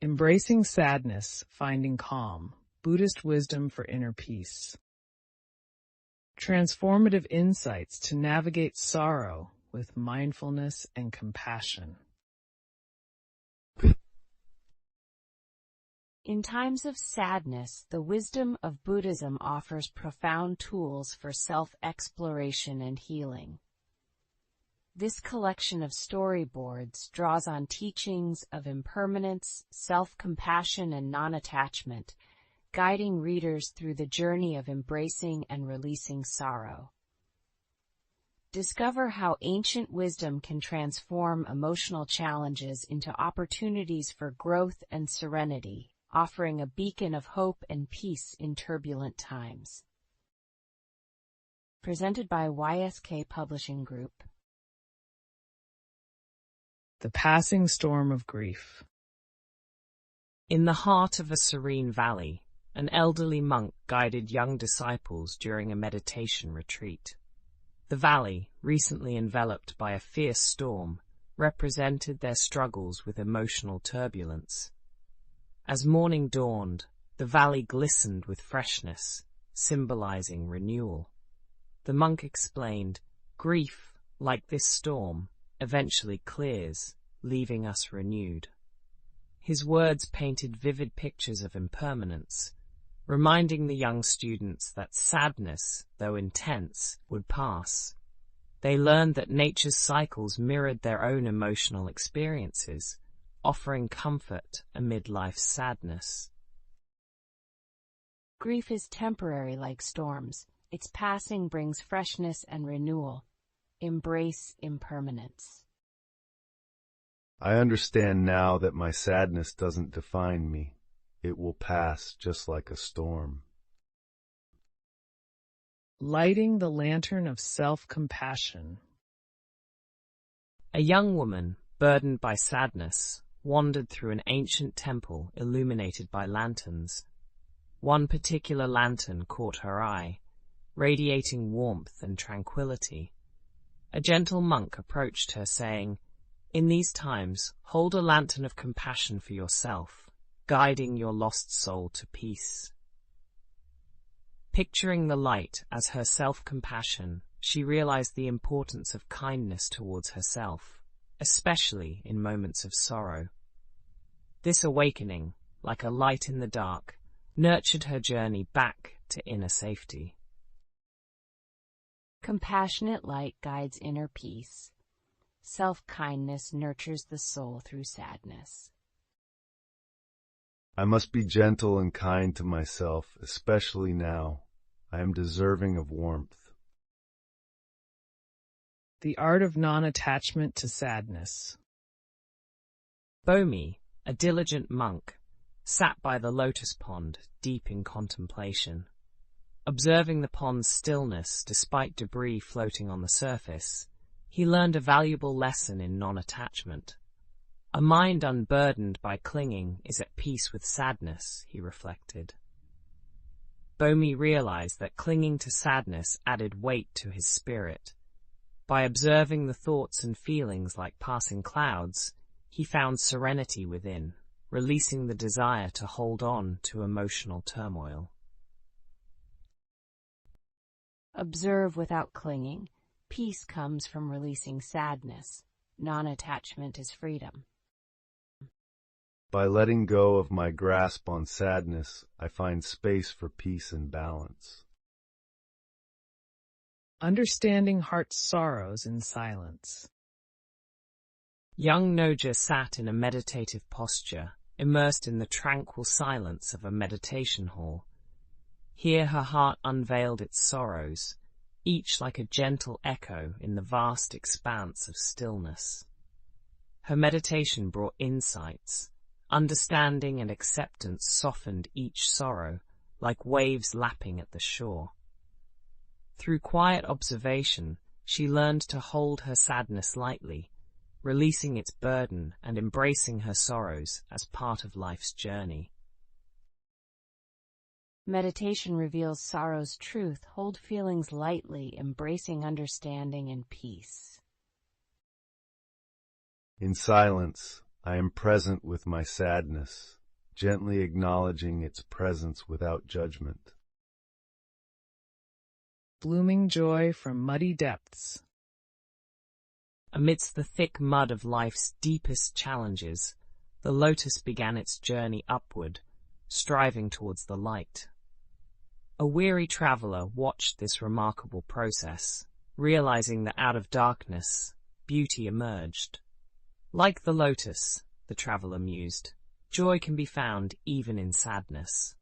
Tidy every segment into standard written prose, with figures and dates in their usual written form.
Embracing Sadness, Finding Calm, Buddhist Wisdom for Inner Peace. Transformative Insights to Navigate Sorrow with Mindfulness and Compassion. In times of sadness, the wisdom of Buddhism offers profound tools for self-exploration and healing. This collection of storyboards draws on teachings of impermanence, self-compassion, and non-attachment, guiding readers through the journey of embracing and releasing sorrow. Discover how ancient wisdom can transform emotional challenges into opportunities for growth and serenity, offering a beacon of hope and peace in turbulent times. Presented by YSK Publishing Group. The Passing Storm of Grief. In the heart of a serene valley, an elderly monk guided young disciples during a meditation retreat. The valley, recently enveloped by a fierce storm, represented their struggles with emotional turbulence. As morning dawned, the valley glistened with freshness, symbolizing renewal. The monk explained, "Grief, like this storm, eventually clears, leaving us renewed." His words painted vivid pictures of impermanence, reminding the young students that sadness, though intense, would pass. They learned that nature's cycles mirrored their own emotional experiences, offering comfort amid life's sadness. Grief is temporary like storms. Its passing brings freshness and renewal. Embrace impermanence. I understand now that my sadness doesn't define me. It will pass just like a storm. Lighting the Lantern of Self-Compassion. A young woman, burdened by sadness, wandered through an ancient temple illuminated by lanterns. One particular lantern caught her eye, radiating warmth and tranquility. A gentle monk approached her, saying, "In these times, hold a lantern of compassion for yourself, guiding your lost soul to peace." Picturing the light as her self-compassion, she realized the importance of kindness towards herself, especially in moments of sorrow. This awakening, like a light in the dark, nurtured her journey back to inner safety. Compassionate light guides inner peace. Self-kindness nurtures the soul through sadness. I must be gentle and kind to myself, especially now. I am deserving of warmth. The Art of Non-Attachment to Sadness. Bomi, a diligent monk, sat by the lotus pond, deep in contemplation. Observing the pond's stillness despite debris floating on the surface, he learned a valuable lesson in non-attachment. A mind unburdened by clinging is at peace with sadness, he reflected. Bomi realized that clinging to sadness added weight to his spirit. By observing the thoughts and feelings like passing clouds, he found serenity within, releasing the desire to hold on to emotional turmoil. Observe without clinging. Peace comes from releasing sadness. Non-attachment is freedom. By letting go of my grasp on sadness, I find space for peace and balance. Understanding Heart's Sorrows in Silence. Young Noja sat in a meditative posture, immersed in the tranquil silence of a meditation hall. Here her heart unveiled its sorrows, each like a gentle echo in the vast expanse of stillness. Her meditation brought insights. Understanding and acceptance softened each sorrow, like waves lapping at the shore. Through quiet observation, she learned to hold her sadness lightly, releasing its burden and embracing her sorrows as part of life's journey. Meditation reveals sorrow's truth. Hold feelings lightly, embracing understanding and peace. In silence, I am present with my sadness, gently acknowledging its presence without judgment. Blooming joy from muddy depths. Amidst the thick mud of life's deepest challenges, the lotus began its journey upward, striving towards the light. A weary traveler watched this remarkable process, realizing that out of darkness, beauty emerged. Like the lotus, the traveler mused, joy can be found even in sadness.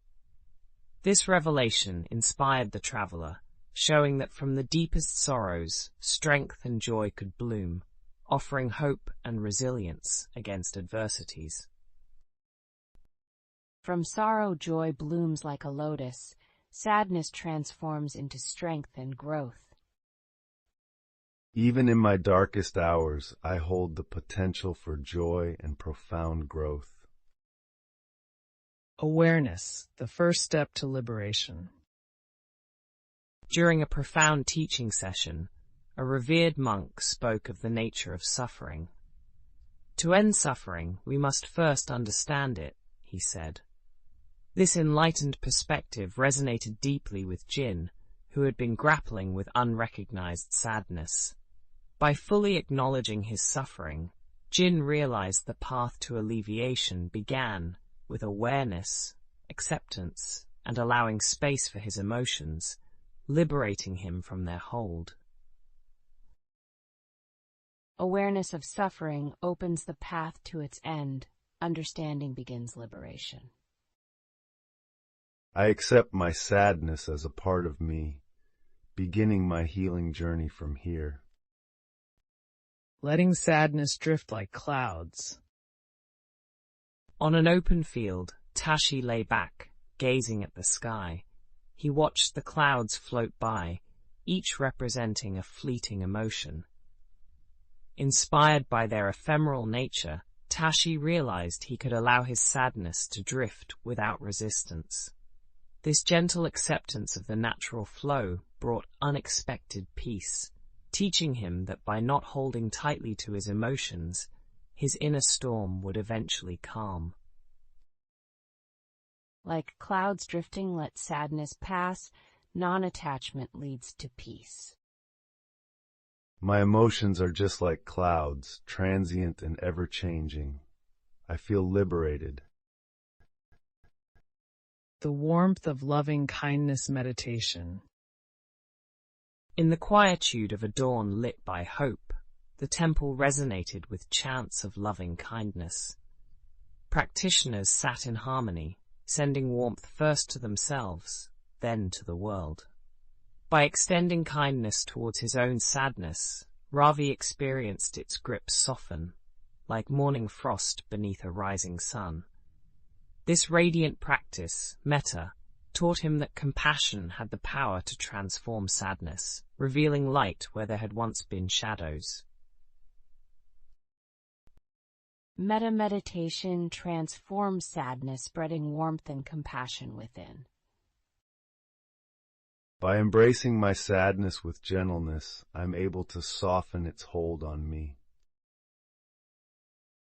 This revelation inspired the traveler, showing that from the deepest sorrows, strength and joy could bloom, offering hope and resilience against adversities. From sorrow, joy blooms like a lotus. Sadness transforms into strength and growth. Even in my darkest hours, I hold the potential for joy and profound growth. Awareness, the first step to liberation. During a profound teaching session, a revered monk spoke of the nature of suffering. To end suffering, we must first understand it, he said. This enlightened perspective resonated deeply with Jin, who had been grappling with unrecognized sadness. By fully acknowledging his suffering, Jin realized the path to alleviation began with awareness, acceptance, and allowing space for his emotions, liberating him from their hold. Awareness of suffering opens the path to its end. Understanding begins liberation. I accept my sadness as a part of me, beginning my healing journey from here. Letting sadness drift like clouds. On an open field, Tashi lay back, gazing at the sky. He watched the clouds float by, each representing a fleeting emotion. Inspired by their ephemeral nature, Tashi realized he could allow his sadness to drift without resistance. This gentle acceptance of the natural flow brought unexpected peace, teaching him that by not holding tightly to his emotions, his inner storm would eventually calm. Like clouds drifting, let sadness pass. Non-attachment leads to peace. My emotions are just like clouds, transient and ever-changing. I feel liberated. The warmth of loving kindness meditation. In the quietude of a dawn lit by hope, the temple resonated with chants of loving kindness. Practitioners sat in harmony, sending warmth first to themselves, then to the world. By extending kindness towards his own sadness, Ravi experienced its grip soften, like morning frost beneath a rising sun. This radiant practice, metta, taught him that compassion had the power to transform sadness, revealing light where there had once been shadows. Metta meditation transforms sadness, spreading warmth and compassion within. By embracing my sadness with gentleness, I'm able to soften its hold on me.